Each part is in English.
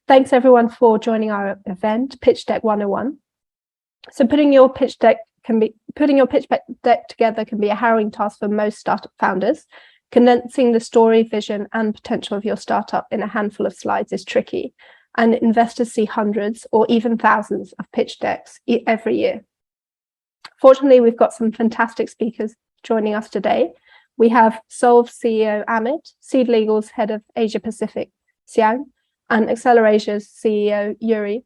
thanks everyone for joining our event, Pitch Deck 101. So putting your pitch deck together can be a harrowing task for most startup founders. Condensing the story, vision, and potential of your startup in a handful of slides is tricky, and investors see hundreds or even thousands of pitch decks every year. Fortunately, we've got some fantastic speakers joining us today. We have Solve CEO Amit, Seed Legal's Head of Asia Pacific, Xiang, and Accelerasia's CEO Yuri.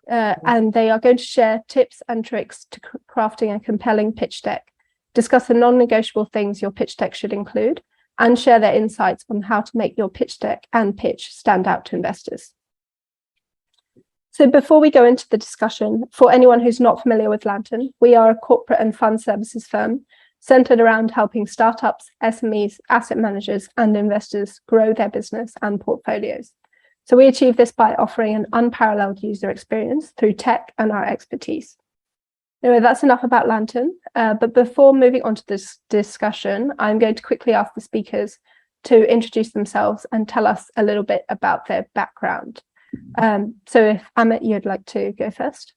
And they are going to share tips and tricks to crafting a compelling pitch deck, discuss the non-negotiable things your pitch deck should include, and share their insights on how to make your pitch deck and pitch stand out to investors. So before we go into the discussion, for anyone who's not familiar with Lanturn, we are a corporate and fund services firm centered around helping startups, SMEs, asset managers, and investors grow their business and portfolios. So we achieve this by offering an unparalleled user experience through tech and our expertise. Anyway, that's enough about Lanturn. But before moving on to this discussion, I'm going to quickly ask the speakers to introduce themselves and tell us a little bit about their background. So if Amit, you'd like to go first.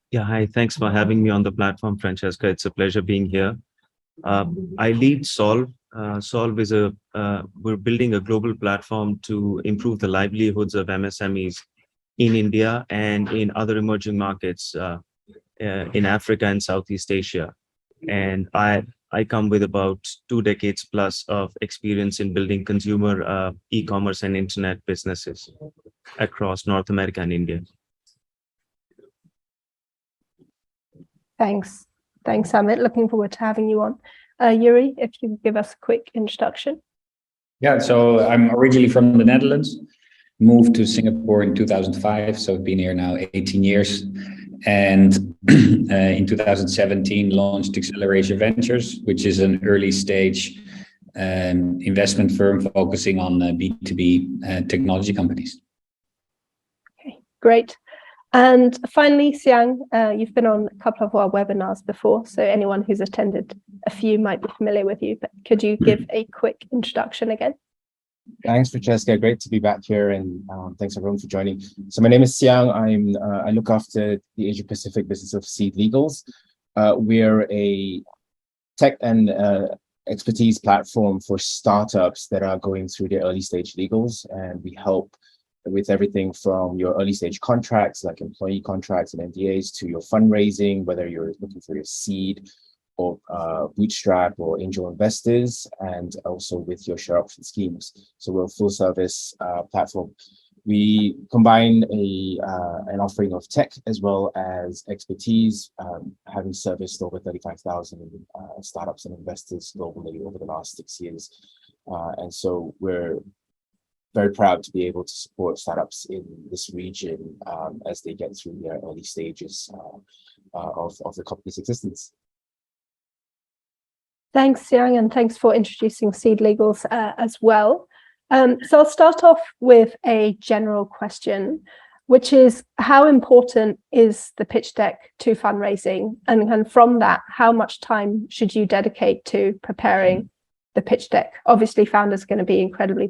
Yeah, hi, thanks for having me on the platform, Francesca. It's a pleasure being here. I lead Solve. Solve is we're building a global platform to improve the livelihoods of MSMEs in India and in other emerging markets in Africa and Southeast Asia. And I come with about 2 decades plus of experience in building consumer e-commerce and internet businesses across North America and India. Thanks, Amit. Looking forward to having you on. Yuri, if you could give us a quick introduction. Yeah, so I'm originally from the Netherlands, moved to Singapore in 2005, so I've been here now 18 years. And in 2017, launched Accelerasia Ventures, which is an early stage investment firm focusing on B2B technology companies. Okay, great. And finally, Xiang, you've been on a couple of our webinars before, so anyone who's attended a few might be familiar with you, but could you give a quick introduction again? Thanks, Francesca. Great to be back here, and thanks everyone for joining. So my name is Xiang. I look after the Asia Pacific business of Seed Legals. We're a tech and expertise platform for startups that are going through their early stage legals, and we help with everything from your early stage contracts like employee contracts and NDAs to your fundraising, whether you're looking for your seed or bootstrap or angel investors, and also with your share option schemes. So we're a full service platform. We combine an offering of tech as well as expertise, having serviced over 35,000 startups and investors globally over the last 6 years. And so we're very proud to be able to support startups in this region as they get through their early stages of the company's existence. Thanks, Xiang, and thanks for introducing Seed Legals as well. So I'll start off with a general question, which is how important is the pitch deck to fundraising? And from that, how much time should you dedicate to preparing the pitch deck? Obviously, founders are going to be incredibly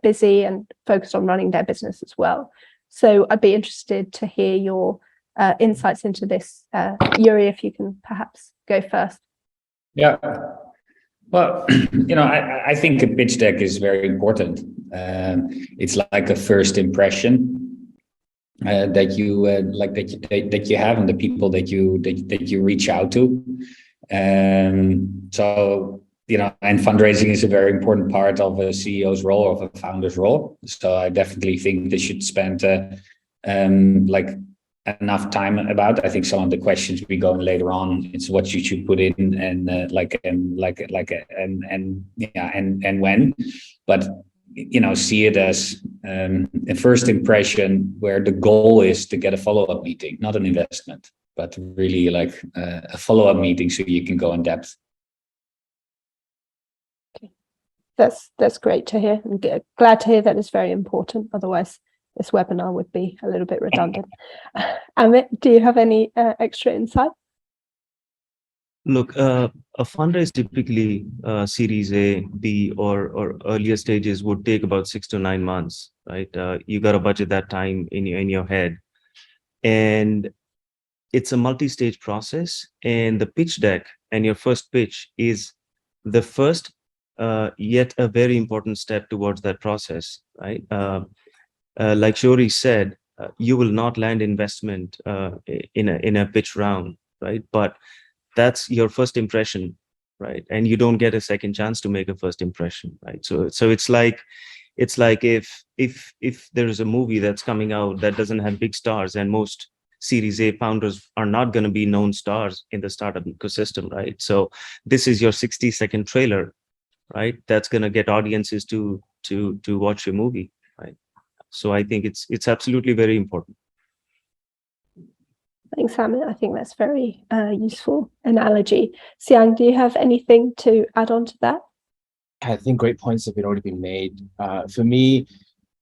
busy and focused on running their business as well. So I'd be interested to hear your insights into this. Yuri, if you can perhaps go first. Yeah, well, I think a pitch deck is very important. It's like a first impression that you that you have and the people that you reach out to. So and fundraising is a very important part of a CEO's role, of a founder's role. So I definitely think they should spend enough time about. I think some of the questions we go in later on, it's what you should put in and when. But see it as a first impression where the goal is to get a follow-up meeting, not an investment, but really like a follow-up meeting so you can go in depth. That's great to hear. I'm glad to hear that it's very important. Otherwise, this webinar would be a little bit redundant. Amit, do you have any extra insight? Look, a fundraise typically Series A, B, or earlier stages would take about 6 to 9 months, right? You got to budget that time in your head, and it's a multi-stage process. And the pitch deck and your first pitch is the first, yet a very important step towards that process, right? Like Shori said, you will not land investment in a pitch round, right? But that's your first impression, right? And you don't get a second chance to make a first impression, right? So it's like if there is a movie that's coming out that doesn't have big stars, and most Series A founders are not going to be known stars in the startup ecosystem, right? So this is your 60-second trailer, right? That's going to get audiences to watch your movie, right? So I think it's absolutely very important. Thanks, Amit. I think that's very useful analogy. Siang, do you have anything to add on to that? I think great points have already been made. For me,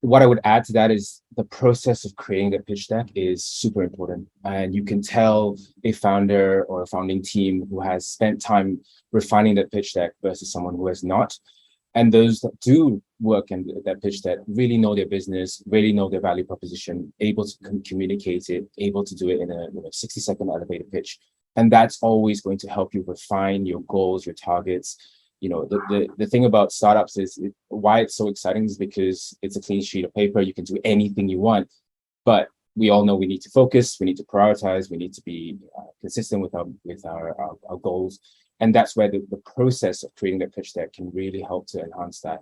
what I would add to that is the process of creating the pitch deck is super important. And you can tell a founder or a founding team who has spent time refining that pitch deck versus someone who has not. And those that do work in that pitch deck really know their business, really know their value proposition, able to communicate it, able to do it in a 60-second elevator pitch. And that's always going to help you refine your goals, your targets. The thing about startups is why it's so exciting is because it's a clean sheet of paper. You can do anything you want, but we all know we need to focus, we need to prioritize, we need to be consistent with our goals. And that's where the process of creating that pitch deck can really help to enhance that.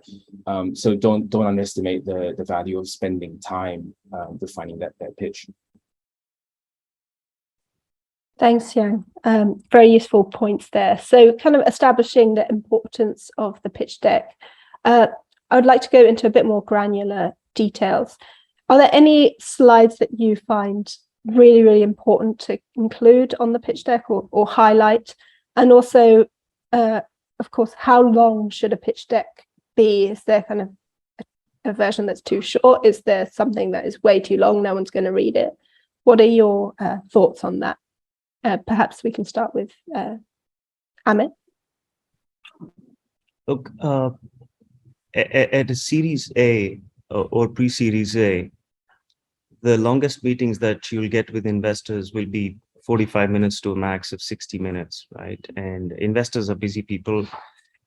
So don't underestimate the value of spending time defining that pitch. Thanks, Yang. Very useful points there. So kind of establishing the importance of the pitch deck. I would like to go into a bit more granular details. Are there any slides that you find really, really important to include on the pitch deck or highlight? And also, of course, how long should a pitch deck be? Is there kind of a version that's too short? Is there something that is way too long? No one's going to read it. What are your thoughts on that? Perhaps we can start with Amit. Look, at a Series A or pre-Series A, the longest meetings that you'll get with investors will be 45 minutes to a max of 60 minutes, right? And investors are busy people.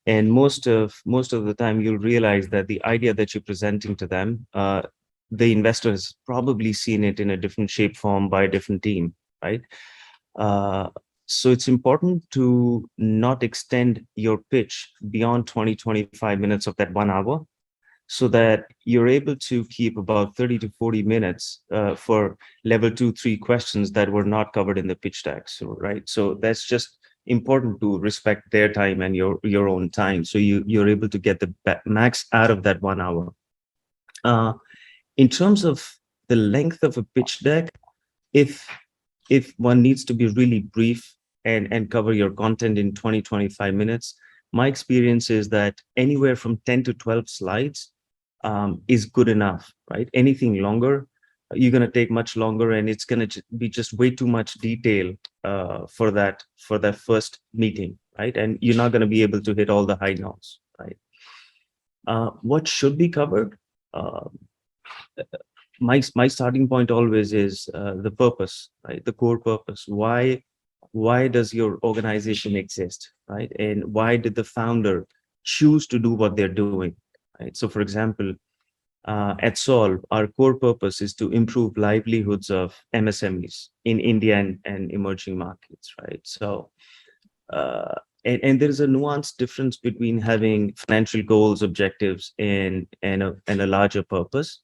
And most of the time, you'll realize that the idea that you're presenting to them, the investor has probably seen it in a different shape form by a different team, right? So it's important to not extend your pitch beyond 20-25 minutes of that 1 hour, so that you're able to keep about 30 to 40 minutes for level 2-3 questions that were not covered in the pitch deck. So, right. So that's just important to respect their time and your own time. So you're able to get the max out of that 1 hour. In terms of the length of a pitch deck, if one needs to be really brief and cover your content in 20-25 minutes, my experience is that anywhere from 10 to 12 slides is good enough, right? Anything longer, you're going to take much longer, and it's going to be just way too much detail for that first meeting, right? And you're not going to be able to hit all the high notes, right? What should be covered? My starting point always is the purpose, right? The core purpose. Why does your organization exist, right? And why did the founder choose to do what they're doing, right? So, for example, at Solve, our core purpose is to improve livelihoods of MSMEs in India and emerging markets, right? So, and there is a nuanced difference between having financial goals, objectives, and a larger purpose.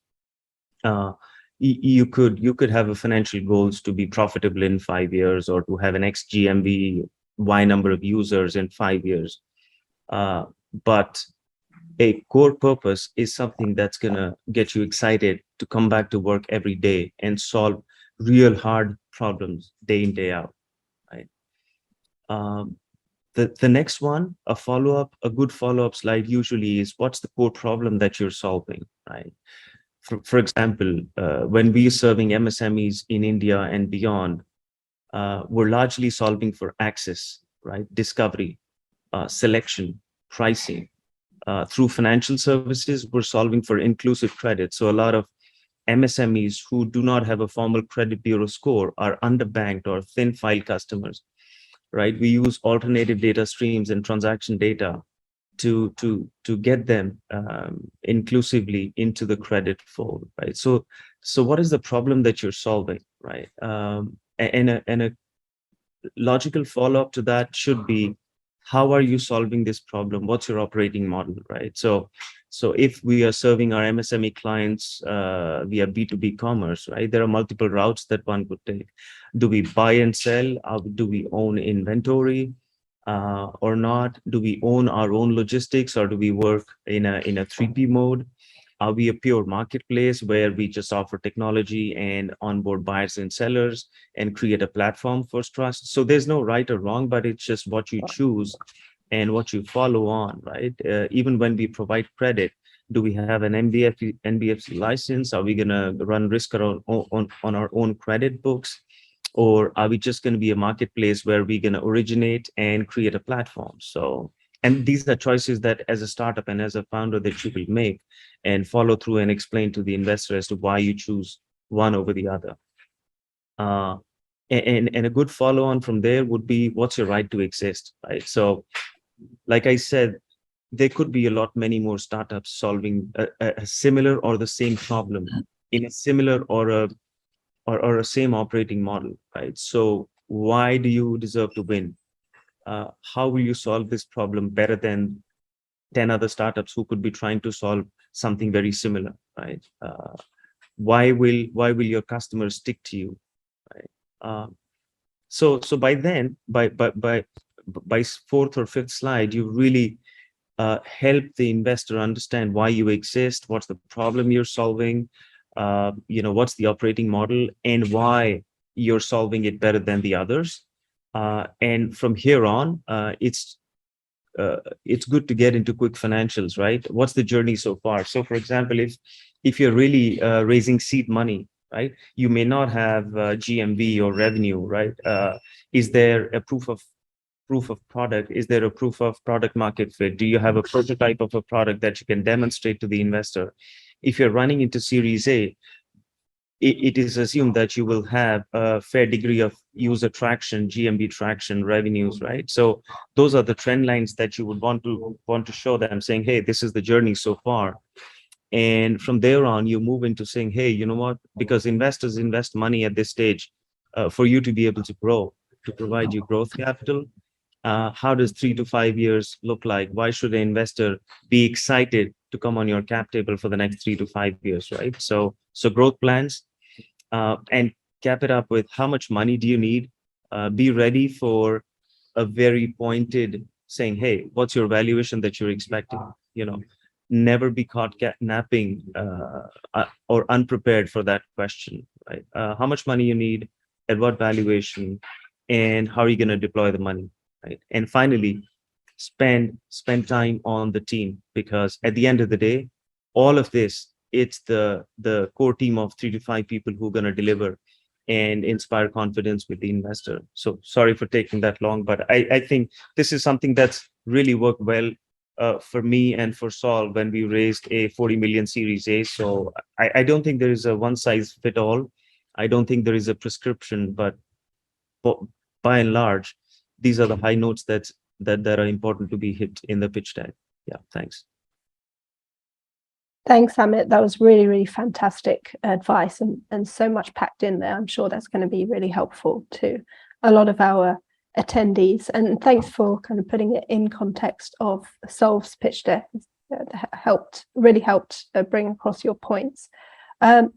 You could have a financial goals to be profitable in 5 years, or to have an X GMV, Y number of users in 5 years. But a core purpose is something that's going to get you excited to come back to work every day and solve real hard problems day in, day out, right? The next one, a good follow-up slide usually is, what's the core problem that you're solving, right? For example, when we're serving MSMEs in India and beyond, we're largely solving for access, right? Discovery, selection, pricing. Through financial services, we're solving for inclusive credit. So a lot of MSMEs who do not have a formal credit bureau score are underbanked or thin file customers, right? We use alternative data streams and transaction data to get them inclusively into the credit fold, right? So what is the problem that you're solving, right? And a logical follow-up to that should be, how are you solving this problem? What's your operating model, right? So if we are serving our MSME clients via B2B commerce, right, there are multiple routes that one could take. Do we buy and sell? Do we own inventory or not? Do we own our own logistics, or do we work in a 3P mode? Are we a pure marketplace where we just offer technology and onboard buyers and sellers and create a platform for trust? So there's no right or wrong, but it's just what you choose and what you follow on, right? Even when we provide credit, do we have an NBFC license? Are we going to run risk on our own credit books? Or are we just going to be a marketplace where we're going to originate and create a platform? So, and these are choices that as a startup and as a founder that you will make and follow through and explain to the investor as to why you choose one over the other. And a good follow on from there would be, what's your right to exist, right? So like I said, there could be many more startups solving a similar or the same problem in a similar or a same operating model, right? So why do you deserve to win? How will you solve this problem better than 10 other startups who could be trying to solve something very similar, right? Why will your customers stick to you, right? So by then, by fourth or fifth slide, you really help the investor understand why you exist, what's the problem you're solving, what's the operating model, and why you're solving it better than the others. And from here on, it's good to get into quick financials, right? What's the journey so far? So for example, if you're really raising seed money, right, you may not have GMV or revenue, right? Is there a proof of product? Is there a proof of product market fit? Do you have a prototype of a product that you can demonstrate to the investor? If you're running into Series A, it is assumed that you will have a fair degree of user traction, GMV traction, revenues, right? So those are the trend lines that you would want to show them, saying, hey, this is the journey so far. And from there on, you move into saying, hey, you know what? Because investors invest money at this stage for you to be able to grow, to provide you growth capital. How does 3 to 5 years look like? Why should an investor be excited to come on your cap table for the next 3 to 5 years, right? So growth plans, and cap it up with how much money do you need? Be ready for a very pointed saying, hey, what's your valuation that you're expecting? Never be caught napping or unprepared for that question, right? How much money you need, at what valuation, and how are you going to deploy the money, right? And finally, spend time on the team, because at the end of the day, all of this, it's the core team of 3 to 5 people who are going to deliver and inspire confidence with the investor. So sorry for taking that long, but I think this is something that's really worked well for me and for Saul when we raised a 40 million Series A. So I don't think there is a one size fit all. I don't think there is a prescription, but by and large, these are the high notes that are important to be hit in the pitch deck. Yeah, thanks. Thanks, Amit. That was really, really fantastic advice and so much packed in there. I'm sure that's going to be really helpful to a lot of our attendees. And thanks for kind of putting it in context of Solve's pitch deck. Really helped bring across your points. Xiang,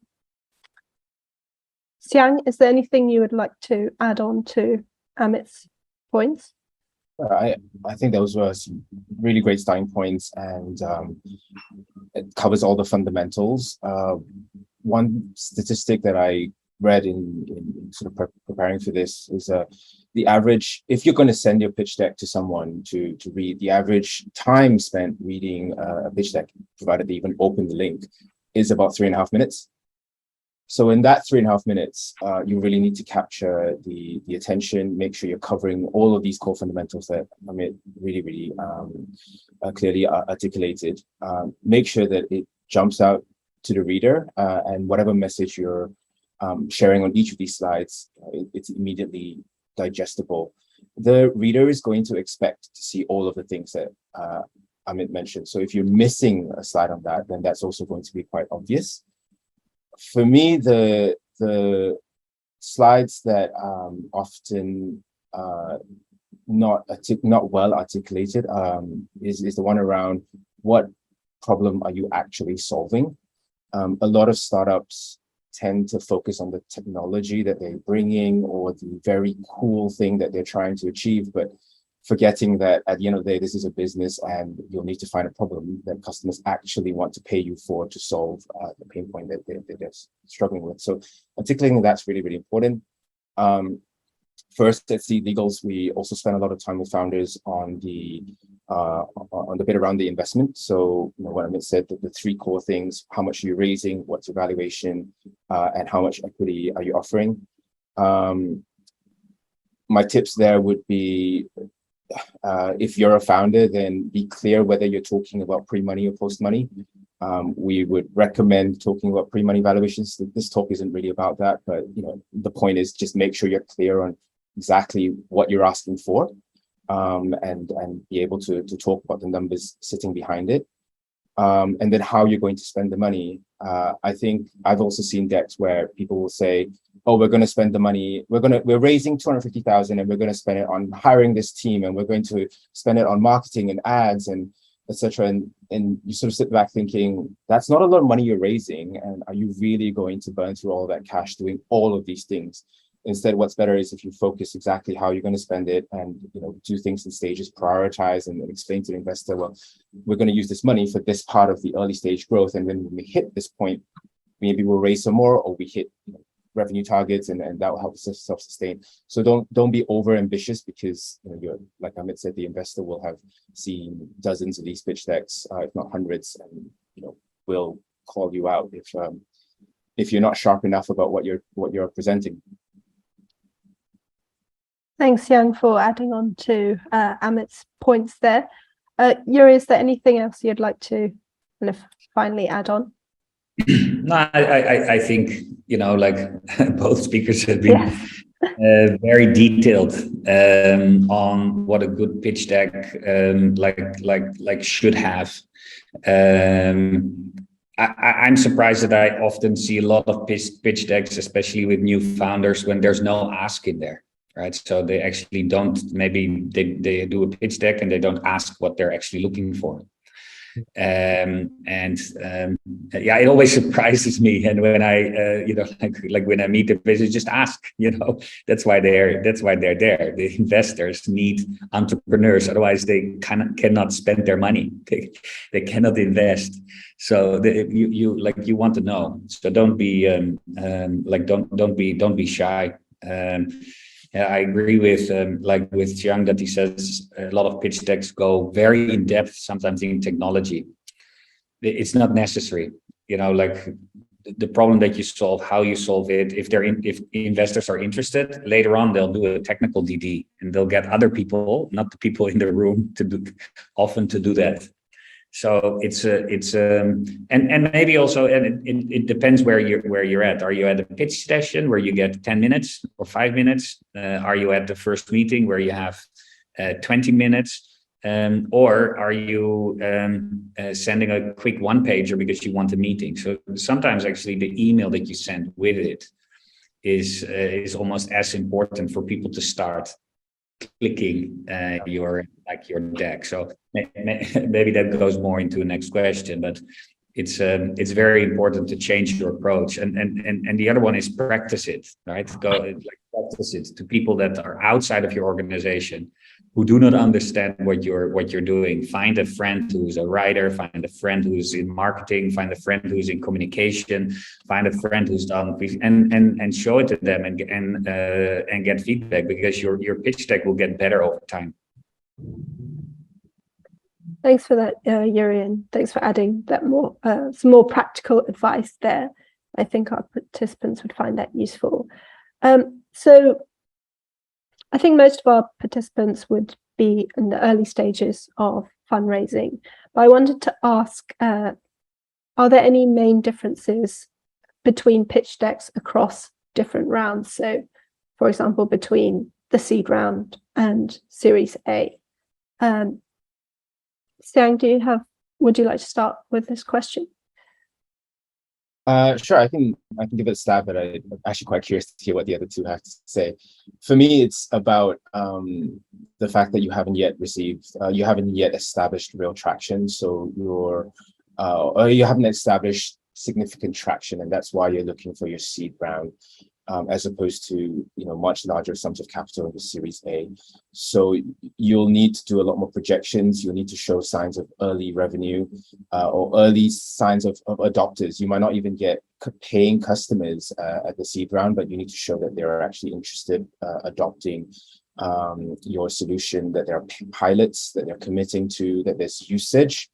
is there anything you would like to add on to Amit's points? I think those were some really great starting points, and it covers all the fundamentals. One statistic that I read in sort of preparing for this is the average, if you're going to send your pitch deck to someone to read, the average time spent reading a pitch deck, provided they even open the link, is about 3.5 minutes. So in that 3.5 minutes, you really need to capture the attention, make sure you're covering all of these core fundamentals that Amit really clearly articulated. Make sure that it jumps out to the reader, and whatever message you're sharing on each of these slides, it's immediately digestible. The reader is going to expect to see all of the things that Amit mentioned. So if you're missing a slide on that, then that's also going to be quite obvious. For me, the slides that often not well articulated is the one around what problem are you actually solving. A lot of startups tend to focus on the technology that they're bringing or the very cool thing that they're trying to achieve, but forgetting that at the end of the day, this is a business and you'll need to find a problem that customers actually want to pay you for to solve the pain point that they're struggling with. So articulating that's really important. First, at Seed Legals, we also spend a lot of time with founders on the bit around the investment. So, what Amit said, the three core things: how much are you raising, what's your valuation, and how much equity are you offering? My tips there would be, if you're a founder, then be clear whether you're talking about pre-money or post-money. We would recommend talking about pre-money valuations. This talk isn't really about that, but the point is just make sure you're clear on exactly what you're asking for, and be able to talk about the numbers sitting behind it, and then how you're going to spend the money. I think I've also seen decks where people will say, "Oh, we're going to spend the money. We're raising 250,000, and we're going to spend it on hiring this team, and we're going to spend it on marketing and ads and etc." And you sort of sit back thinking, that's not a lot of money you're raising, and are you really going to burn through all of that cash doing all of these things? Instead, what's better is if you focus exactly how you're going to spend it, and do things in stages, prioritize, and explain to the investor, well, we're going to use this money for this part of the early stage growth, and then when we hit this point, maybe we'll raise some more, or we hit revenue targets, and that will help us self-sustain. So don't be over ambitious, because you're, like Amit said, the investor will have seen dozens of these pitch decks, if not hundreds, and will call you out if you're not sharp enough about what you're presenting. Thanks, Yang, for adding on to Amit's points there. Yuri, is there anything else you'd like to kind of finally add on? No, I think, like both speakers have been very detailed on what a good pitch deck like should have. I'm surprised that I often see a lot of pitch decks, especially with new founders, when there's no ask in there. Right, so they actually don't. Maybe they do a pitch deck and they don't ask what they're actually looking for. Yeah, it always surprises me. And when I, like when I meet the business, just ask. That's why they're there. The investors need entrepreneurs, otherwise they cannot spend their money. They cannot invest. So you want to know. So don't be don't be shy. Yeah, I agree with Xiang that he says a lot of pitch decks go very in depth, sometimes in technology. It's not necessary, like the problem that you solve, how you solve it. If investors are interested, later on they'll do a technical DD and they'll get other people, not the people in the room, to do that. So and maybe also, and it depends where you're at. Are you at a pitch session where you get 10 minutes or 5 minutes? Are you at the first meeting where you have 20 minutes? Or are you sending a quick one-pager because you want a meeting? So sometimes actually the email that you send with it is almost as important for people to start clicking your deck. So maybe that goes more into the next question, but it's very important to change your approach. And the other one is practice it, right? Practice it to people that are outside of your organization who do not understand what you're doing. Find a friend who's a writer, find a friend who's in marketing, find a friend who's in communication, find a friend who's done, and show it to them and get feedback, because your pitch deck will get better over time. Thanks for that, Yuri, and thanks for adding that some more practical advice there. I think our participants would find that useful. So I think most of our participants would be in the early stages of fundraising, but I wanted to ask, are there any main differences between pitch decks across different rounds? So, for example, between the seed round and Series A. Xiang, would you like to start with this question? Sure, I can give it a stab, but I'm actually quite curious to hear what the other two have to say. For me, it's about the fact that you haven't yet established real traction. So or you haven't established significant traction, and that's why you're looking for your seed round, as opposed to much larger sums of capital in the Series A. So you'll need to do a lot more projections. You'll need to show signs of early revenue, or early signs of adopters. You might not even get paying customers at the seed round, but you need to show that they're actually interested, adopting your solution, that there are pilots, that they're committing to, that there's usage.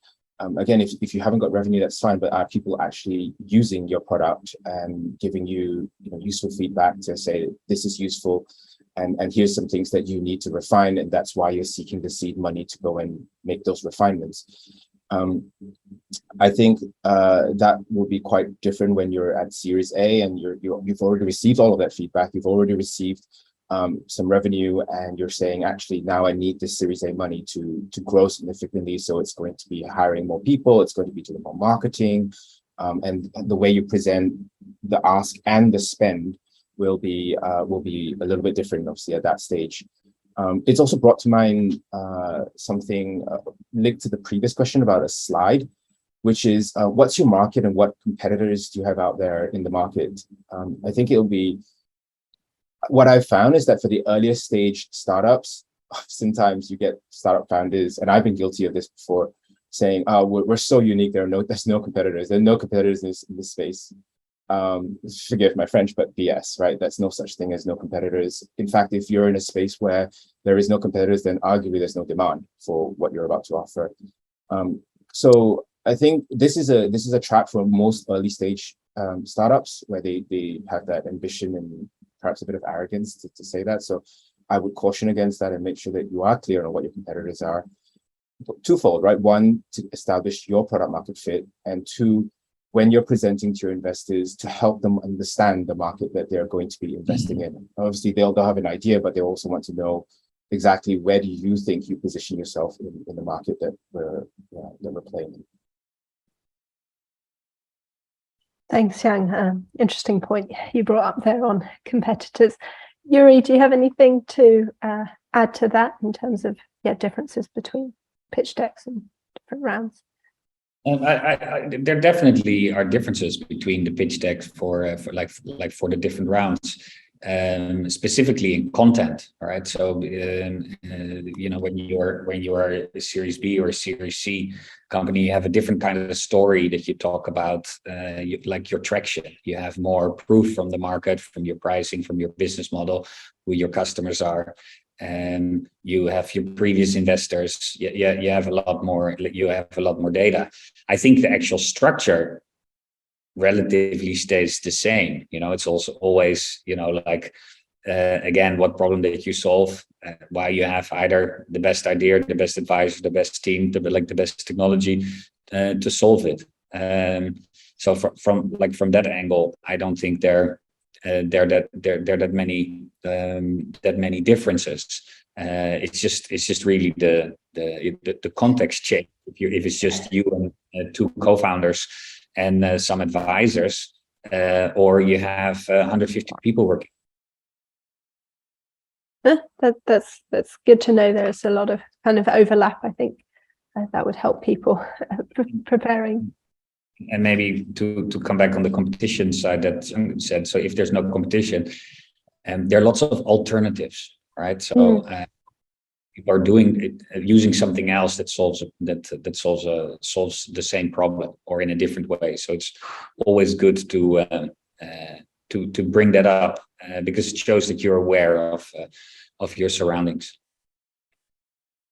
Again, if you haven't got revenue, that's fine, but are people actually using your product and giving you, useful feedback to say, this is useful, and here's some things that you need to refine, and that's why you're seeking the seed money to go and make those refinements. I think that will be quite different when you're at Series A and you've already received all of that feedback. You've already received some revenue, and you're saying, actually, now I need this Series A money to grow significantly. So it's going to be hiring more people. It's going to be doing more marketing, and the way you present the ask and the spend will be a little bit different, obviously, at that stage. It's also brought to mind something linked to the previous question about a slide, which is what's your market and what competitors do you have out there in the market? I think it'll be, what I've found is that for the earlier stage startups, sometimes you get startup founders, and I've been guilty of this before, saying, "Oh, we're so unique. There's no competitors. There are no competitors in this space." Forgive my French, but BS, right? That's no such thing as no competitors. In fact, if you're in a space where there is no competitors, then arguably there's no demand for what you're about to offer. So I think this is a trap for most early stage startups, where they have that ambition and perhaps a bit of arrogance to say that. So I would caution against that and make sure that you are clear on what your competitors are. Twofold, right? One, to establish your product market fit, and two, when you're presenting to your investors, to help them understand the market that they're going to be investing in. Obviously, they'll have an idea, but they also want to know exactly where do you think you position yourself in the market that we're playing in. Thanks, Xiang. Interesting point you brought up there on competitors. Yuri, do you have anything to add to that in terms of differences between pitch decks and different rounds? There definitely are differences between the pitch decks for the different rounds, specifically in content. All right, so when you are a Series B or a Series C company, you have a different kind of story that you talk about, like your traction. You have more proof from the market, from your pricing, from your business model, who your customers are. And you have your previous investors. You have a lot more. You have a lot more data. I think the actual structure relatively stays the same. It's also always, again, what problem that you solve, why you have either the best idea, the best advisor, the best team, the best technology to solve it. So from that angle, I don't think there are that many differences. It's just really the context change. If it's just you and two co-founders and some advisors, or you have 150 people working. That's good to know. There's a lot of kind of overlap. I think that would help people preparing. And maybe to come back on the competition side that said, so if there's no competition, there are lots of alternatives, right? So people are doing it using something else that solves the same problem or in a different way. So it's always good to bring that up because it shows that you're aware of your surroundings.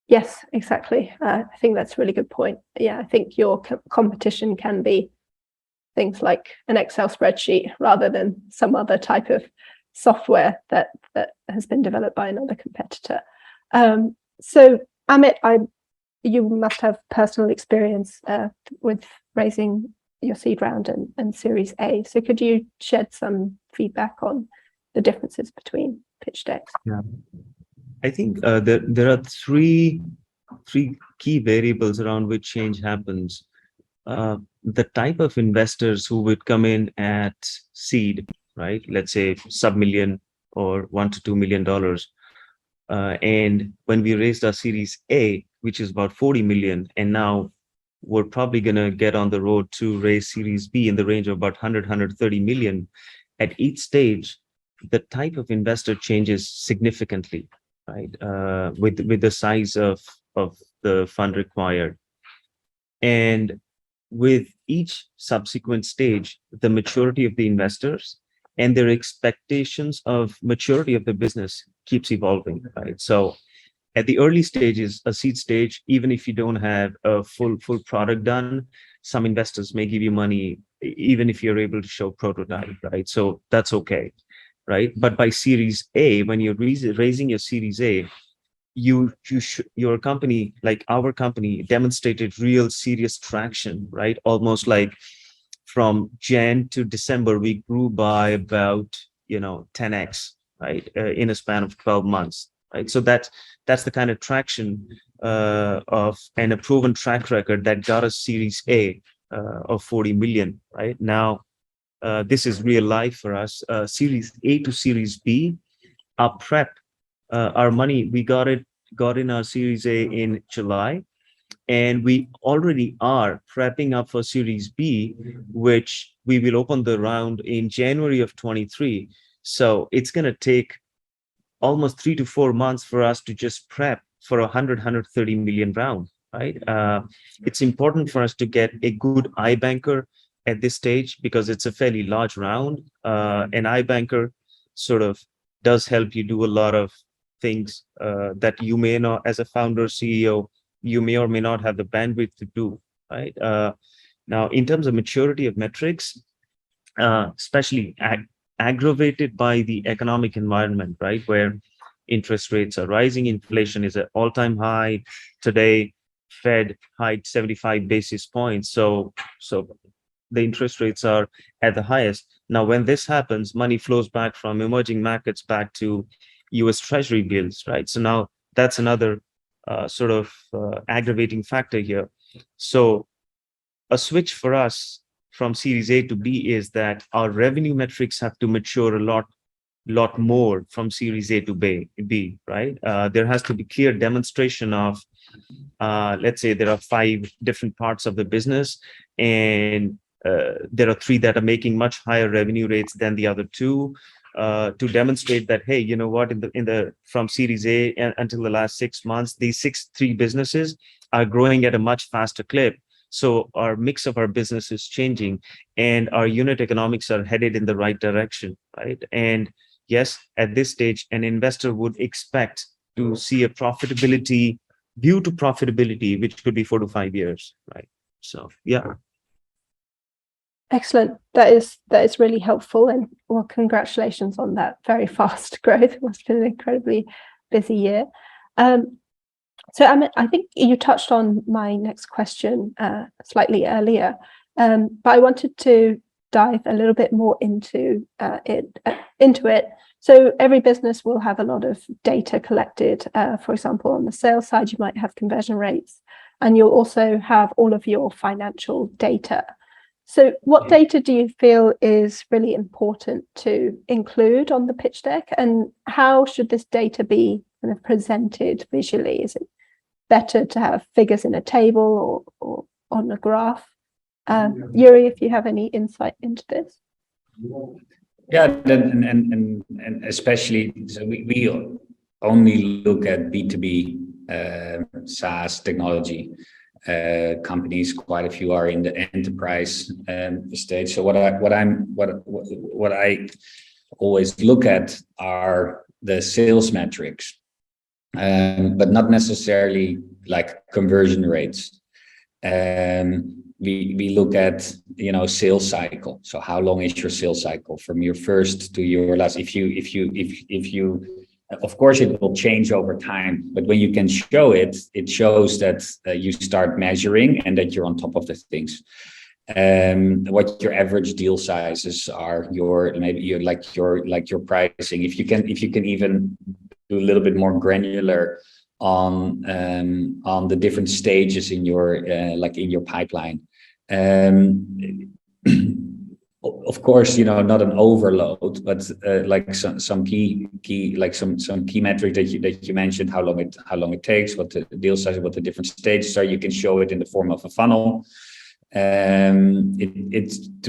Yes, exactly. I think that's a really good point. Yeah, I think your competition can be things like an Excel spreadsheet rather than some other type of software that has been developed by another competitor. So Amit, you must have personal experience with raising your seed round and Series A. So could you shed some feedback on the differences between pitch decks? Yeah, I think there are three key variables around which change happens. The type of investors who would come in at seed, right? Let's say sub-million or $1 to $2 million. And when we raised our Series A, which is about 40 million, and now we're probably going to get on the road to raise Series B in the range of about 130 million. At each stage, the type of investor changes significantly, right? With the size of the fund required. And with each subsequent stage, the maturity of the investors and their expectations of maturity of the business keeps evolving, right? So at the early stages, a seed stage, even if you don't have a full product done, some investors may give you money, even if you're able to show prototype, right? So that's okay, right? But by Series A, when you're raising your Series A, your company, like our company, demonstrated real serious traction, right? Almost like from Jan to December, we grew by about 10x, right, in a span of 12 months, right? So that's the kind of traction of and a proven track record that got us Series A of 40 million, right? Now, this is real life for us. Series A to Series B, our prep, our money, we got in our Series A in July, and we already are prepping up for Series B, which we will open the round in January of 23. So it's going to take almost 3 to 4 months for us to just prep for 130 million round, right? It's important for us to get a good iBanker at this stage because it's a fairly large round. An iBanker sort of does help you do a lot of things that you may not, as a founder, CEO, you may or may not have the bandwidth to do, right? Now, in terms of maturity of metrics, especially aggravated by the economic environment, right, where interest rates are rising, inflation is at all-time high. Today, Fed hiked 75 basis points, so the interest rates are at the highest. Now, when this happens, money flows back from emerging markets back to US Treasury bills, right? So now that's another aggravating factor here. So a switch for us from Series A to B is that our revenue metrics have to mature a lot more from Series A to B, right? There has to be clear demonstration of, let's say there are 5 different parts of the business, and there are 3 that are making much higher revenue rates than the other 2. To demonstrate that, hey, you know what, from Series A until the last 6 months, these 3 businesses are growing at a much faster clip. So our mix of our business is changing, and our unit economics are headed in the right direction, right? And yes, at this stage, an investor would expect to see a view to profitability, which could be 4 to 5 years, right? So yeah. Excellent. That is really helpful, and well, congratulations on that very fast growth. It must have been an incredibly busy year. So Amit, I think you touched on my next question slightly earlier, but I wanted to dive a little bit more into it. So every business will have a lot of data collected. For example, on the sales side, you might have conversion rates, and you'll also have all of your financial data. So what data do you feel is really important to include on the pitch deck, and how should this data be kind of presented visually? Is it better to have figures in a table or on a graph? Yuri, if you have any insight into this. Yeah, and especially, so we only look at B2B SaaS technology companies. Quite a few are in the enterprise stage. So what I always look at are the sales metrics, but not necessarily like conversion rates. we look at, sales cycle. So how long is your sales cycle from your first to your last? If you, of course, it will change over time, but when you can show it, it shows that you start measuring and that you're on top of the things. What your average deal sizes are, your pricing. If you can even do a little bit more granular on the different stages in your in your pipeline. Of course, not an overload, but some key some key metrics that you mentioned, how long it takes, what the deal size, what the different stages are. You can show it in the form of a funnel. To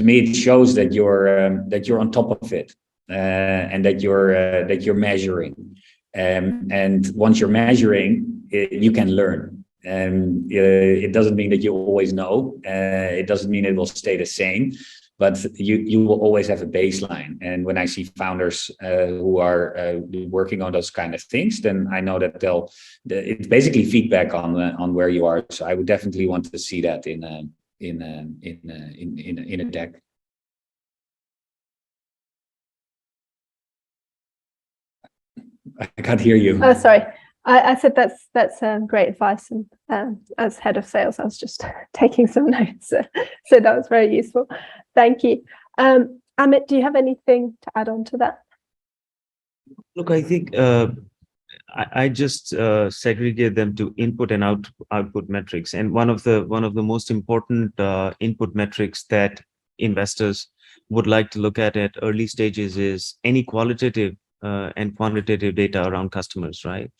me, it shows that you're on top of it, and that you're measuring. And once you're measuring, you can learn. It doesn't mean that you always know. It doesn't mean it will stay the same, but you will always have a baseline. And when I see founders who are working on those kind of things, then I know that it's basically feedback on where you are. So I would definitely want to see that in a deck. I can't hear you. Oh, sorry. I said that's great advice, and as head of sales, I was just taking some notes, so that was very useful. Thank you. Amit, do you have anything to add on to that? Look, I think I just segregate them to input and output metrics, and one of the most important input metrics that investors would like to look at early stages is any qualitative and quantitative data around customers, right?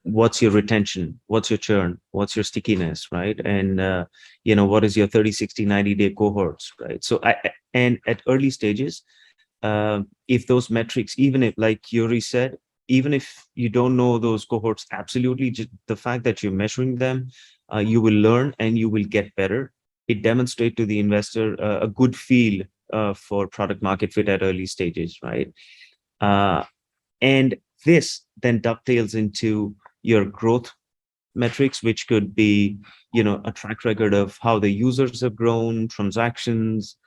What's your retention? What's your churn? What's your stickiness, right? And what is your 30, 60, 90-day cohorts, right? So and at early stages, if those metrics, even if, like Yuri said, even if you don't know those cohorts absolutely, just the fact that you're measuring them, you will learn and you will get better. It demonstrates to the investor a good feel for product market fit at early stages, right? And this then dovetails into your growth metrics, which could be, a track record of how the users have grown, transactions,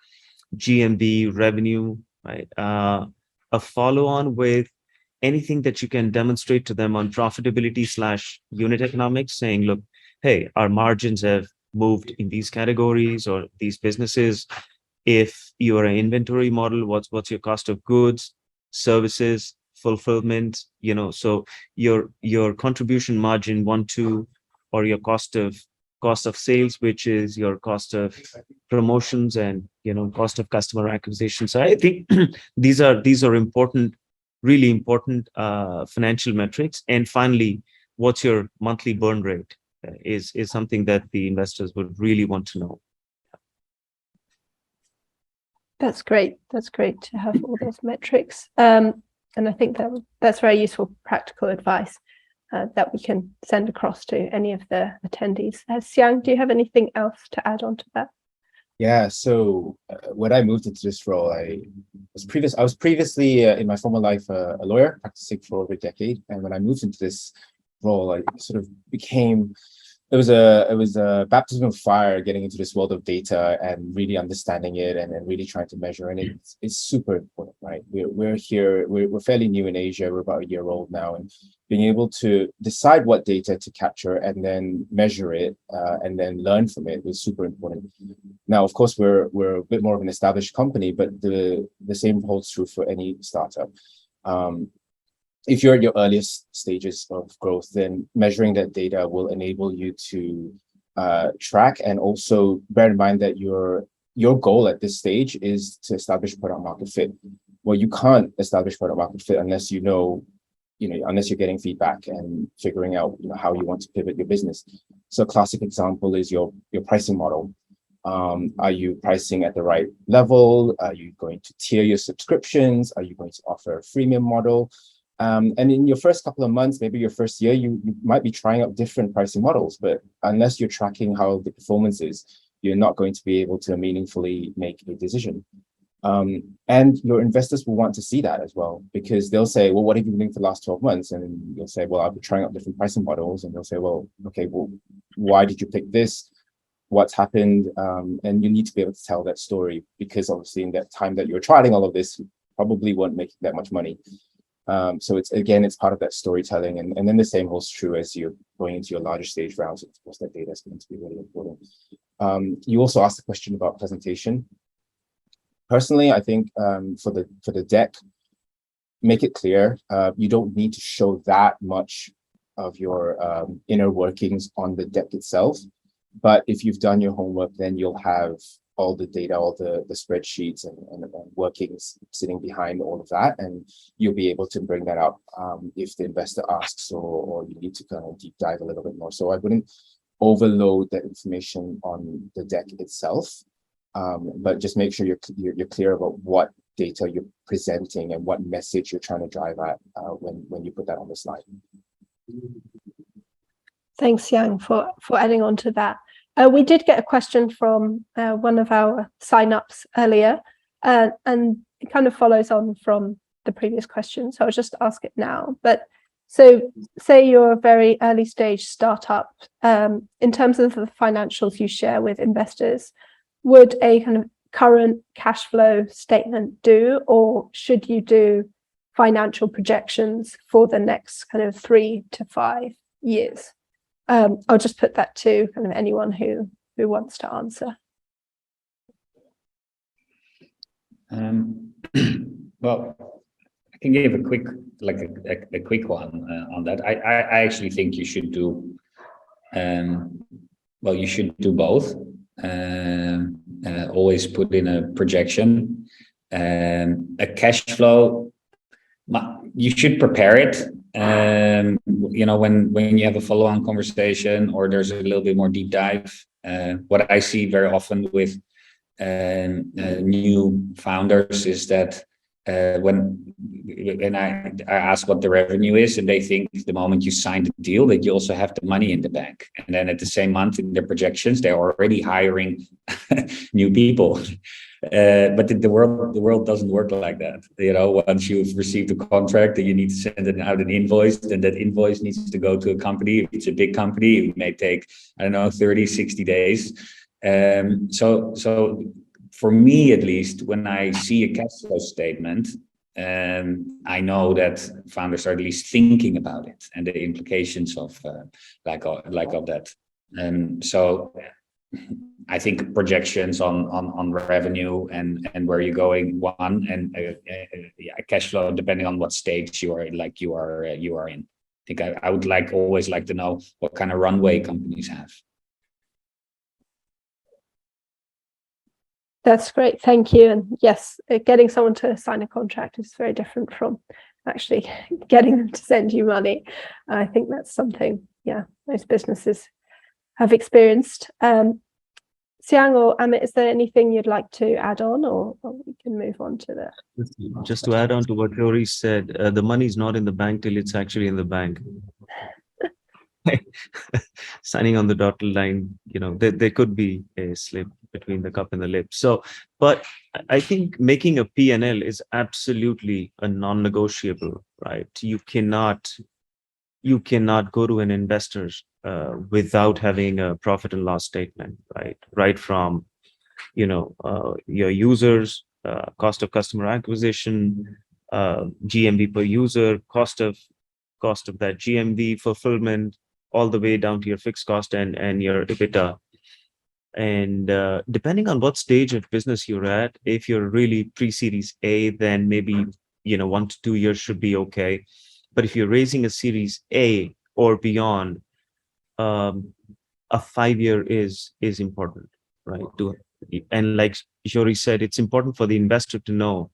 GMV, revenue, right? A follow-on with anything that you can demonstrate to them on profitability/unit economics, saying, look, hey, our margins have moved in these categories or these businesses. If you are an inventory model, what's your cost of goods, services, fulfillment, so your contribution margin 1, 2, or your cost of sales, which is your cost of promotions and cost of customer acquisition. So I think these are important, really important financial metrics. And finally, what's your monthly burn rate is something that the investors would really want to know. That's great. That's great to have all those metrics. And I think that's very useful practical advice that we can send across to any of the attendees. Xiang, do you have anything else to add on to that? Yeah, so when I moved into this role, I was previously in my former life a lawyer, practicing for over a decade. And when I moved into this role, I sort of became, it was a baptism of fire getting into this world of data and really understanding it and really trying to measure. And it's super important, right? We're here, we're fairly new in Asia. We're about a year old now, and being able to decide what data to capture and then measure it and then learn from it was super important. Now, of course, we're a bit more of an established company, but the same holds true for any startup. If you're at your earliest stages of growth, then measuring that data will enable you to track, and also bear in mind that your goal at this stage is to establish product market fit. Well, you can't establish product market fit unless unless you're getting feedback and figuring out how you want to pivot your business. So a classic example is your pricing model. Are you pricing at the right level? Are you going to tier your subscriptions? Are you going to offer a freemium model? And in your first couple of months, maybe your first year, you might be trying out different pricing models, but unless you're tracking how the performance is, you're not going to be able to meaningfully make a decision. And your investors will want to see that as well, because they'll say, well, what have you been doing for the last 12 months? And you'll say, well, I've been trying out different pricing models. And they'll say, well, okay, well, why did you pick this? what's happened, and you need to be able to tell that story, because obviously in that time that you're trialing all of this, you probably weren't making that much money. So it's part of that storytelling, and then the same holds true as you're going into your larger stage rounds. Of course, that data is going to be really important. You also asked a question about presentation. Personally, I think for the deck, make it clear. You don't need to show that much of your inner workings on the deck itself. But if you've done your homework, then you'll have all the data, all the spreadsheets and workings sitting behind all of that, and you'll be able to bring that up if the investor asks, or you need to kind of deep dive a little bit more. So I wouldn't overload that information on the deck itself, but just make sure you're clear about what data you're presenting and what message you're trying to drive at when you put that on the slide. Thanks, Yang, for adding on to that. We did get a question from one of our signups earlier, and it kind of follows on from the previous question, so I'll just ask it now. But so say you're a very early stage startup, in terms of the financials you share with investors, would a kind of current cash flow statement do, or should you do financial projections for the next kind of 3 to 5 years? I'll just put that to kind of anyone who wants to answer. Well, I can give a quick, a quick one on that. I actually think you should do, well, you should do both. Always put in a projection, a cash flow. You should prepare it. You know, when you have a follow-on conversation or there's a little bit more deep dive. What I see very often with new founders is that when I ask what the revenue is, and they think the moment you sign the deal that you also have the money in the bank, and then at the same month in their projections they're already hiring new people. But the world doesn't work like that. You know, once you've received a contract, you need to send out an invoice, and that invoice needs to go to a company. If it's a big company, it may take, I don't know, 30, 60 days. So for me, at least, when I see a cash flow statement, I know that founders are at least thinking about it and the implications of like of that. So I think projections on revenue and where you're going, one, and cash flow, depending on what stage you are in. I think I would always like to know what kind of runway companies have. That's great, thank you. And yes, getting someone to sign a contract is very different from actually getting them to send you money. I think that's something, yeah, most businesses have experienced. Xiang or Amit, is there anything you'd like to add on, or we can move on to that? Just to add on to what Jory said, the money is not in the bank till it's actually in the bank. Signing on the dotted line, you know, there could be a slip between the cup and the lip. So, but I think making a P&L is absolutely a non-negotiable, right? You cannot go to an investor without having a profit and loss statement, right? Right from, you know, your users, cost of customer acquisition, GMV per user, cost of that GMV, fulfillment, all the way down to your fixed cost and your EBITDA. And depending on what stage of business you're at, if you're really pre-series A, then maybe, you know, 1 to 2 years should be okay. But if you're raising a series A or beyond, a 5-year is important, right? And like Jory said, it's important for the investor to know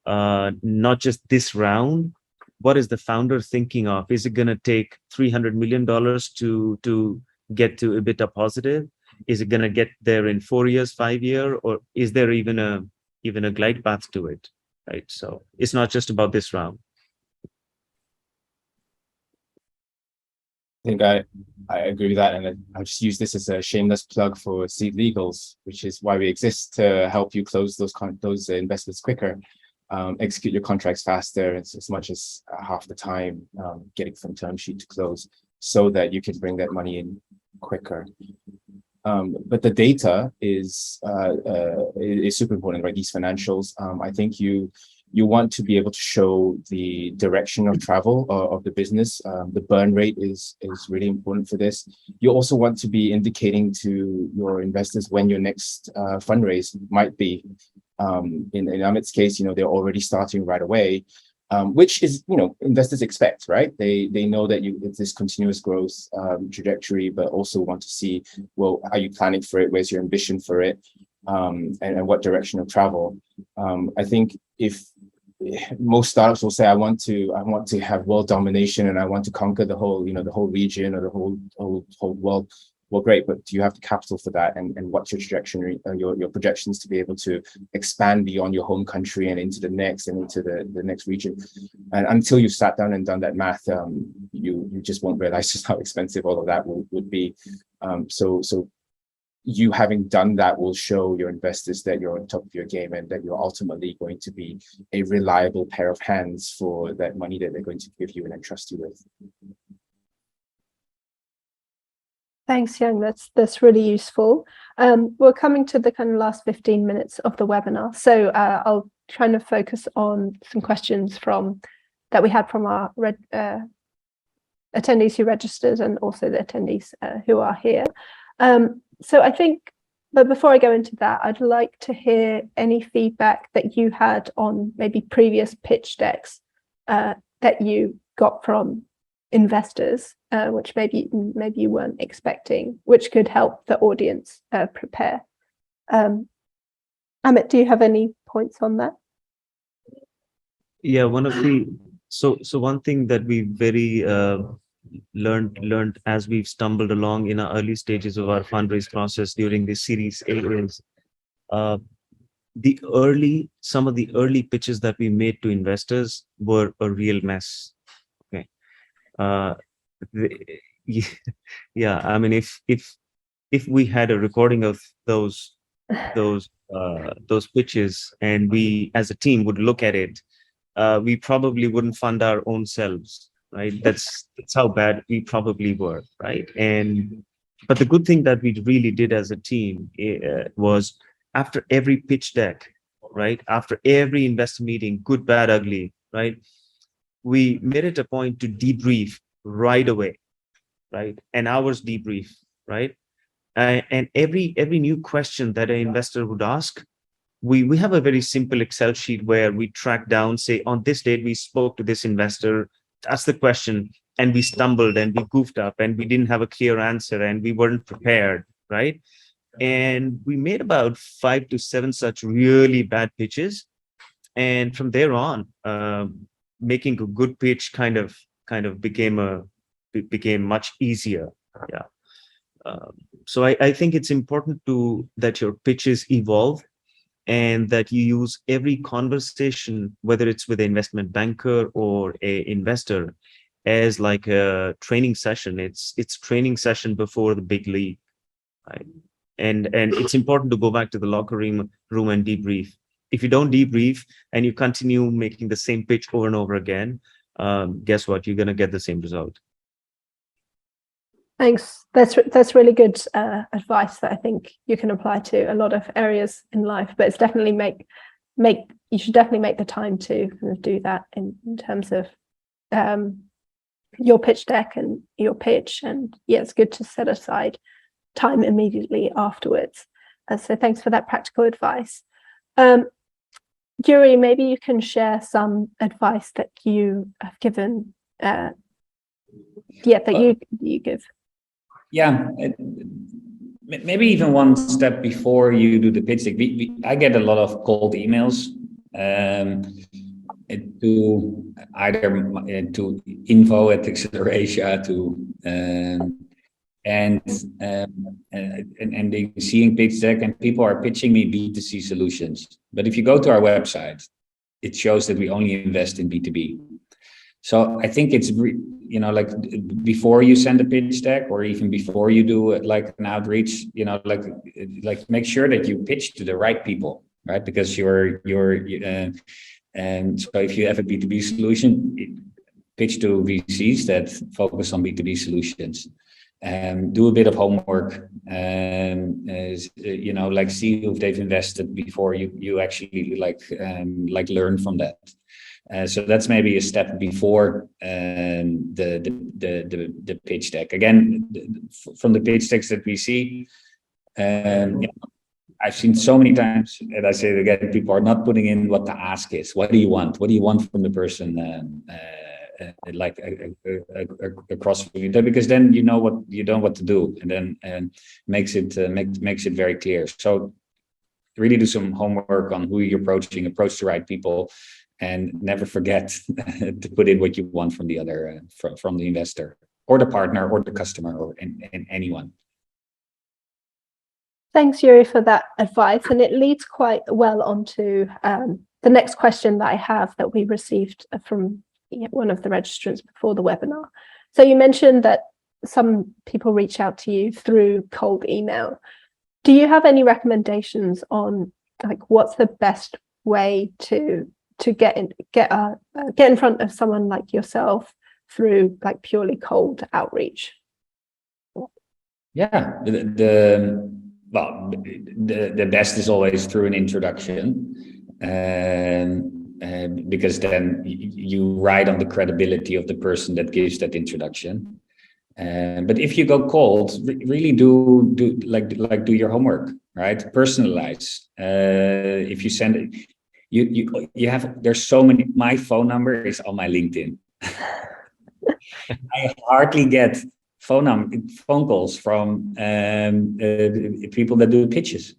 not just this round. What is the founder thinking of? Is it going to take $300 million to get to EBITDA positive? Is it going to get there in 4 years, 5 years, or is there even a glide path to it? Right. So it's not just about this round. I think I agree with that, and I'll just use this as a shameless plug for Seed Legals, which is why we exist, to help you close those investments quicker, execute your contracts faster, as much as half the time, getting from term sheet to close, so that you can bring that money in quicker. But the data is super important, right? These financials. I think you want to be able to show the direction of travel of the business. The burn rate is really important for this. You also want to be indicating to your investors when your next fundraise might be. In Amit's case, they're already starting right away. Which is, investors expect, right? They know that it's this continuous growth trajectory, but also want to see, well, are you planning for it? Where's your ambition for it? And what direction of travel? I think if most startups will say, I want to have world domination and I want to conquer the whole, the whole region or the whole world. Well, great, but do you have the capital for that? And what's your trajectory, your projections to be able to expand beyond your home country and into the next and into the next region? And until you've sat down and done that math, you just won't realize just how expensive all of that would be. So you having done that will show your investors that you're on top of your game and that you're ultimately going to be a reliable pair of hands for that money that they're going to give you and entrust you with. Thanks, Young. That's really useful. We're coming to the kind of last 15 minutes of the webinar, so I'll try to focus on some questions that we had from our attendees who registered and also the attendees who are here. So I think, but before I go into that, I'd like to hear any feedback that you had on maybe previous pitch decks that you got from investors, which maybe you weren't expecting, which could help the audience prepare. Amit, do you have any points on that? Yeah, one thing that we very learned as we've stumbled along in our early stages of our fundraise process during this Series A is some of the early pitches that we made to investors were a real mess. Okay. Yeah, I mean, if we had a recording of those pitches and we as a team would look at it, we probably wouldn't fund our own selves, right? That's how bad we probably were, right? But the good thing that we really did as a team was after every pitch deck, right? After every investor meeting, good, bad, ugly, right? We made it a point to debrief right away, right? An hour's debrief, right? And every new question that an investor would ask, we have a very simple Excel sheet where we track down, say, on this date, we spoke to this investor, that's the question, and we stumbled and we goofed up and we didn't have a clear answer and we weren't prepared, right? And we made about 5 to 7 such really bad pitches. And from there on, making a good pitch kind of became much easier. Yeah. So I think it's important that your pitches evolve and that you use every conversation, whether it's with an investment banker or an investor, as like a training session. It's training session before the big league, right? And it's important to go back to the locker room and debrief. If you don't debrief and you continue making the same pitch over and over again, guess what? You're going to get the same result. Thanks. That's really good advice that I think you can apply to a lot of areas in life. But it's definitely you should definitely make the time to kind of do that in terms of your pitch deck and your pitch. And yeah, it's good to set aside time immediately afterwards. So thanks for that practical advice. Yuri, maybe you can share some advice that you have given. That you give. Yeah, maybe even one step before you do the pitch deck. I get a lot of cold emails to either to info@Acceleratia and they seeing pitch deck and people are pitching me B2C solutions. But if you go to our website, it shows that we only invest in B2B. So I think it's like before you send a pitch deck or even before you do like an outreach, like make sure that you pitch to the right people, right? Because and so if you have a B2B solution, pitch to VCs that focus on B2B solutions. Do a bit of homework, you know, like see if they've invested before you actually like learn from that. So that's maybe a step before the pitch deck. Again, from the pitch decks that we see, I've seen so many times, and I say it again, people are not putting in what the ask is. What do you want? What do you want from the person? Across from you, because then you know what to do, and then makes it very clear. So really do some homework on who you're approaching, approach the right people, and never forget to put in what you want from the other, from the investor or the partner or the customer or anyone. Thanks, Yuri, for that advice. And it leads quite well onto the next question that I have that we received from one of the registrants before the webinar. So you mentioned that some people reach out to you through cold email. Do you have any recommendations on like what's the best way to get in front of someone like yourself through like purely cold outreach? Yeah, the best is always through an introduction, because then you ride on the credibility of the person that gives that introduction. But if you go cold, really do your homework, right? Personalize. If you send it, you have, there's so many. My phone number is on my LinkedIn. I hardly get phone calls from people that do pitches,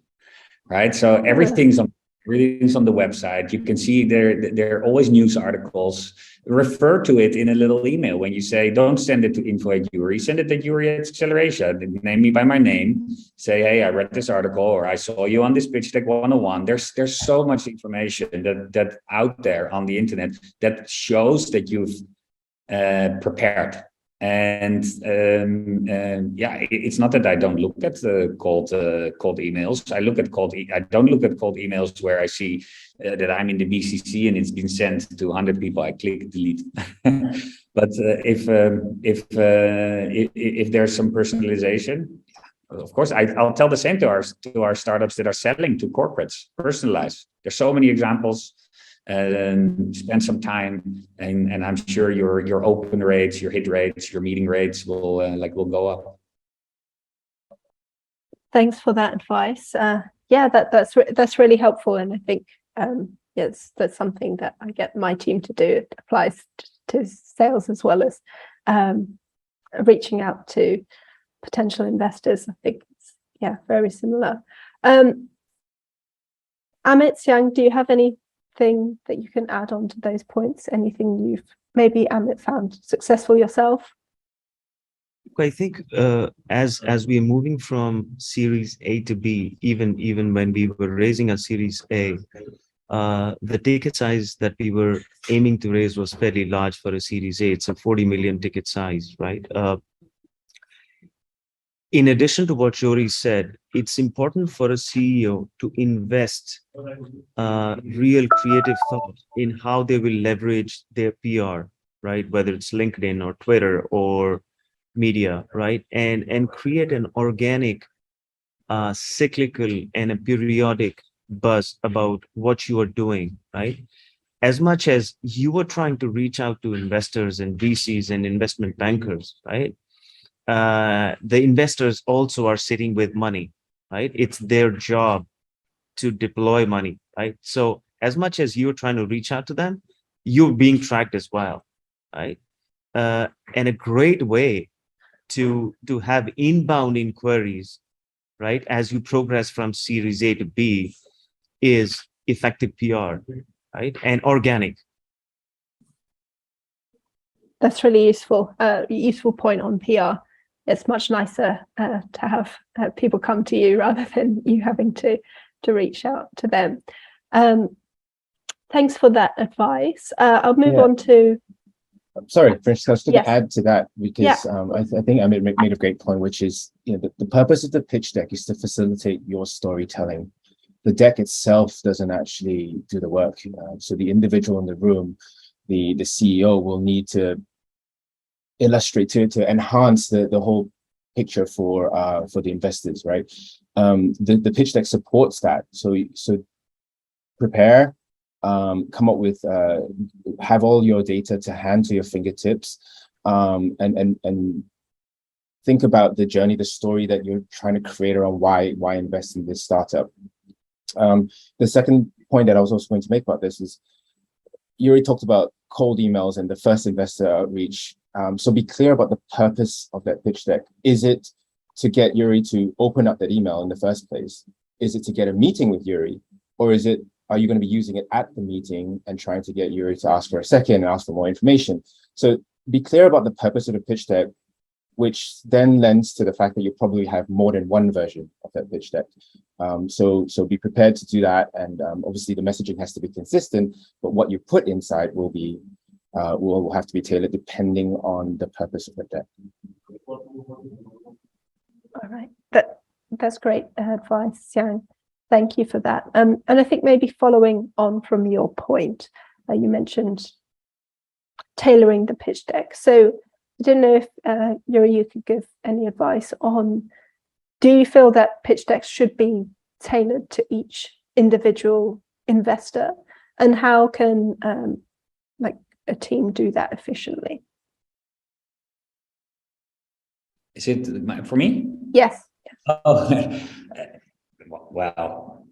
right? So everything's on the website. You can see there are always news articles. Refer to it in a little email when you say, don't send it to info@Yuri, send it to Yuri@Acceleration. Name me by my name. Say, hey, I read this article, or I saw you on this pitch deck 101. There's so much information that out there on the internet that shows that you've prepared. And yeah, it's not that I don't look at the cold emails. I don't look at cold emails where I see that I'm in the BCC and it's been sent to 100 people. I click delete. But if there's some personalization, of course, I'll tell the same to our startups that are selling to corporates. Personalize. There's so many examples. Spend some time, and I'm sure your open rates, your hit rates, your meeting rates will go up. Thanks for that advice. Yeah, that's really helpful, and I think yes, that's something that I get my team to do. It applies to sales as well as reaching out to potential investors. I think it's very similar. Amit, Xiang, do you have anything that you can add on to those points? Anything you've maybe, Amit, found successful yourself? I think as we are moving from Series A to B, even when we were raising a Series A, the ticket size that we were aiming to raise was fairly large for a Series A. It's a 40 million ticket size, right? In addition to what Yuri said, it's important for a CEO to invest real creative thought in how they will leverage their PR, right? Whether it's LinkedIn or Twitter or media, right? And create an organic, cyclical and a periodic buzz about what you are doing, right? As much as you are trying to reach out to investors and VCs and investment bankers, right? The investors also are sitting with money, right? It's their job to deploy money, right? So as much as you're trying to reach out to them, you're being tracked as well, right? And a great way to have inbound inquiries, right, as you progress from Series A to B is effective PR, right? And organic. That's really useful. Useful point on PR. It's much nicer to have people come to you rather than you having to reach out to them. Thanks for that advice. I'll move on to. Sorry, Francesca, just to add to that, because I think I made a great point, which is, the purpose of the pitch deck is to facilitate your storytelling. The deck itself doesn't actually do the work. So the individual in the room, the CEO, will need to illustrate to enhance the whole picture for the investors, right? The pitch deck supports that. So prepare, come up with, have all your data to hand to your fingertips, and think about the journey, the story that you're trying to create around why invest in this startup. The second point that I was also going to make about this is, you already talked about cold emails and the first investor outreach. So be clear about the purpose of that pitch deck. Is it to get Yuri to open up that email in the first place? Is it to get a meeting with Yuri? Or are you going to be using it at the meeting and trying to get Yuri to ask for a second and ask for more information? So be clear about the purpose of the pitch deck, which then lends to the fact that you probably have more than one version of that pitch deck. So be prepared to do that. And obviously the messaging has to be consistent, but what you put inside will have to be tailored depending on the purpose of the deck. All right, that's great advice, Xiang. Thank you for that. And I think maybe following on from your point, you mentioned tailoring the pitch deck. So I don't know if Yuri, you could give any advice on, do you feel that pitch decks should be tailored to each individual investor? And how can like a team do that efficiently? Is it for me? Yes. Oh, well,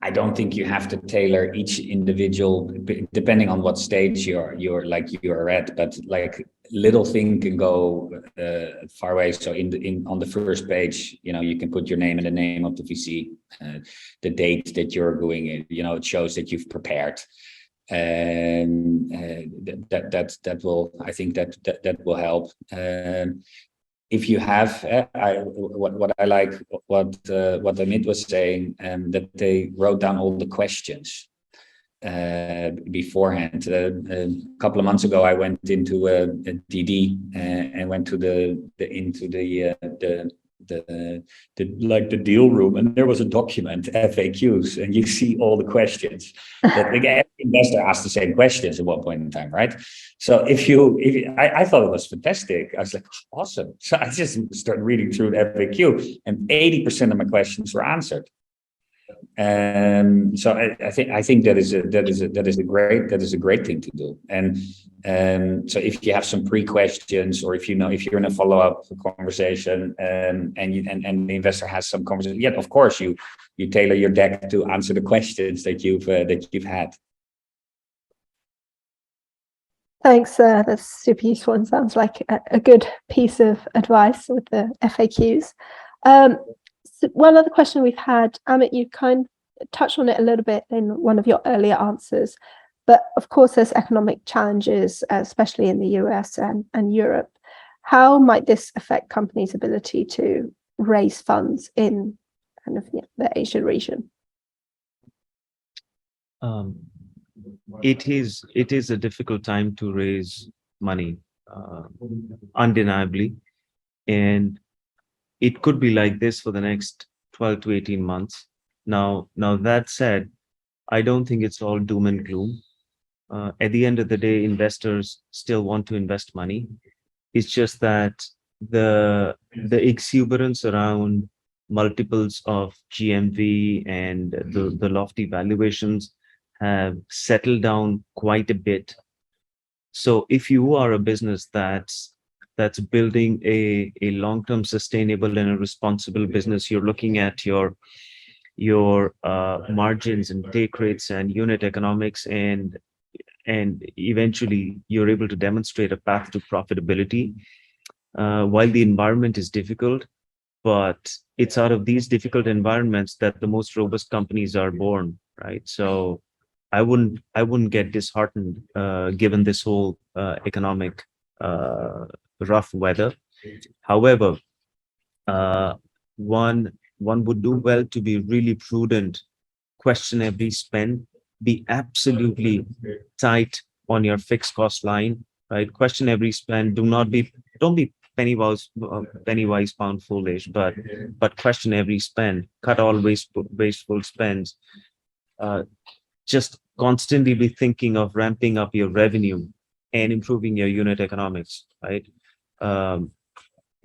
I don't think you have to tailor each individual depending on what stage you're at, but like little thing can go far away. So on the first page, you can put your name and the name of the VC, the date that you're going in, it shows that you've prepared. And that will, I think that will help. If you have, what I like, what Amit was saying, that they wrote down all the questions beforehand. A couple of months ago, I went into a DD and went to the deal room, and there was a document, FAQs, and you see all the questions that every investor asked the same questions at one point in time, right? So I thought it was fantastic. I was like, awesome. So I just started reading through the FAQ, and 80% of my questions were answered. So I think that is a great thing to do. And so if you have some pre-questions, or if you're in a follow-up conversation, and the investor has some conversation, yeah, of course you tailor your deck to answer the questions that you've had. Thanks, that's super useful and sounds like a good piece of advice with the FAQs. So one other question we've had, Amit, you kind of touched on it a little bit in one of your earlier answers, but of course there's economic challenges, especially in the US and Europe. How might this affect companies' ability to raise funds in kind of the Asia region? It is a difficult time to raise money, undeniably, and it could be like this for the next 12 to 18 months. Now that said, I don't think it's all doom and gloom. At the end of the day, investors still want to invest money. It's just that the exuberance around multiples of GMV and the lofty valuations have settled down quite a bit. So if you are a business that's building a long-term sustainable and a responsible business, you're looking at your margins and take rates and unit economics, and eventually you're able to demonstrate a path to profitability. While the environment is difficult, but it's out of these difficult environments that the most robust companies are born, right? So I wouldn't get disheartened given this whole economic rough weather. However, one would do well to be really prudent, question every spend, be absolutely tight on your fixed cost line, right? Question every spend. Don't be penny wise, pound foolish, but question every spend. Cut all wasteful spends. Just constantly be thinking of ramping up your revenue and improving your unit economics, right?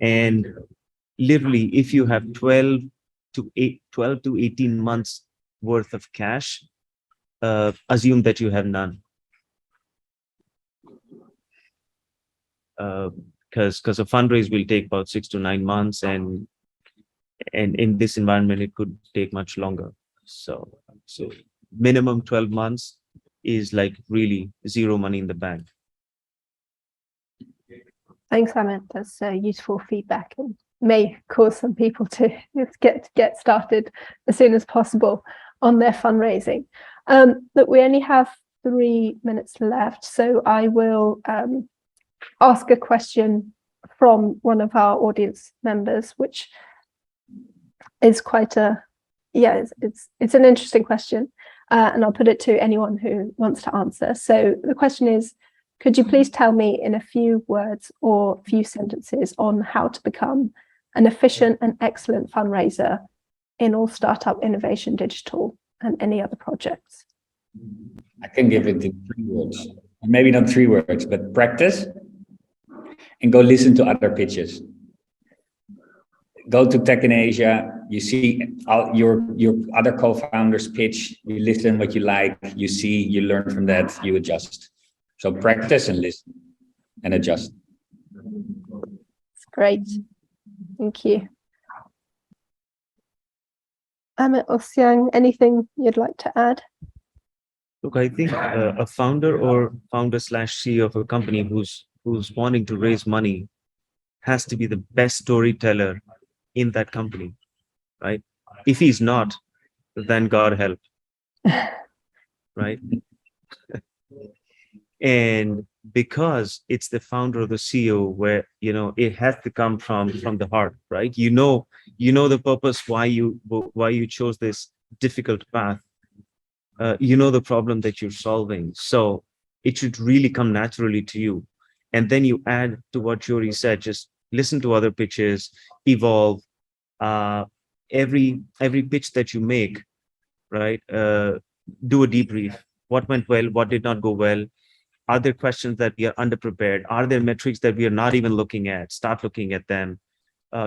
And literally, if you have 12 to 18 months worth of cash, assume that you have none. Because a fundraise will take about 6 to 9 months, and in this environment it could take much longer. So minimum 12 months is like really zero money in the bank. Thanks, Amit. That's useful feedback and may cause some people to get started as soon as possible on their fundraising. Look, we only have 3 minutes left, so I will ask a question from one of our audience members, which is quite it's an interesting question, and I'll put it to anyone who wants to answer. So the question is, could you please tell me in a few words or few sentences on how to become an efficient and excellent fundraiser in all startup innovation digital and any other projects? I can give it in 3 words, maybe not 3 words, but practice and go listen to other pitches. Go to Tech in Asia, you see your other co-founders pitch, you listen what you like, you see, you learn from that, you adjust. So practice and listen and adjust. Great, thank you. Amit or Xiang, anything you'd like to add? Look, I think a founder or founder/CEO of a company who's wanting to raise money has to be the best storyteller in that company, right? If he's not, then God help, right? And because it's the founder or the CEO, where it has to come from the heart, right? You know the purpose why you chose this difficult path. You know the problem that you're solving, so it should really come naturally to you. And then you add to what Jory said, just listen to other pitches, evolve. Every pitch that you make, right? Do a debrief. What went well? What did not go well? Are there questions that we are underprepared? Are there metrics that we are not even looking at? Start looking at them.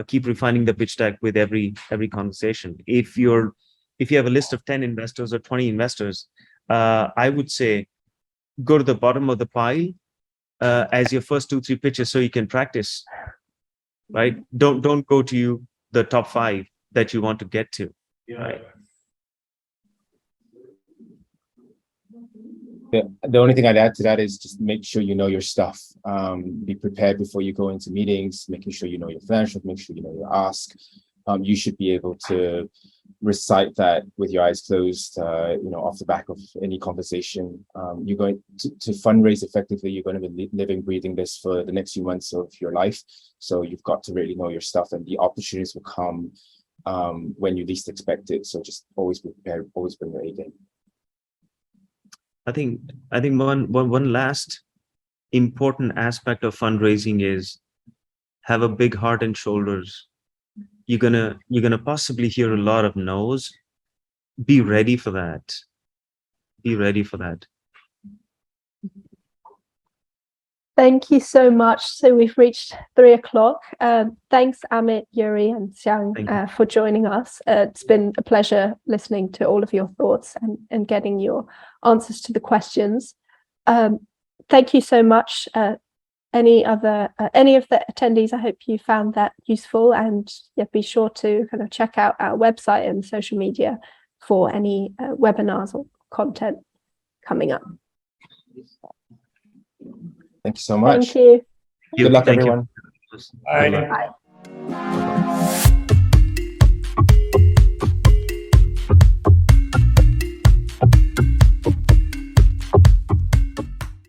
Keep refining the pitch deck with every conversation. If you have a list of 10 investors or 20 investors, I would say go to the bottom of the pile as your first 2-3 pitches, so you can practice. Right? Don't go to the top 5 that you want to get to. Right? The only thing I'd add to that is just make sure you know your stuff. Be prepared before you go into meetings, making sure you know your financials, make sure you know your ask. You should be able to recite that with your eyes closed, off the back of any conversation. You're going to fundraise effectively. You're going to be living, breathing this for the next few months of your life. So you've got to really know your stuff, and the opportunities will come when you least expect it. So just always be prepared, always bring your A game. I think one last important aspect of fundraising is have a big heart and shoulders. You're gonna possibly hear a lot of no's. Be ready for that. Be ready for that. Thank you so much. So we've reached 3 o'clock. Thanks, Amit, Yuri, and Xiang for joining us. It's been a pleasure listening to all of your thoughts and getting your answers to the questions. Thank you so much. Any of the attendees, I hope you found that useful, and be sure to kind of check out our website and social media for any webinars or content coming up. Thank you so much. Thank you. Good luck, everyone. Bye. Bye.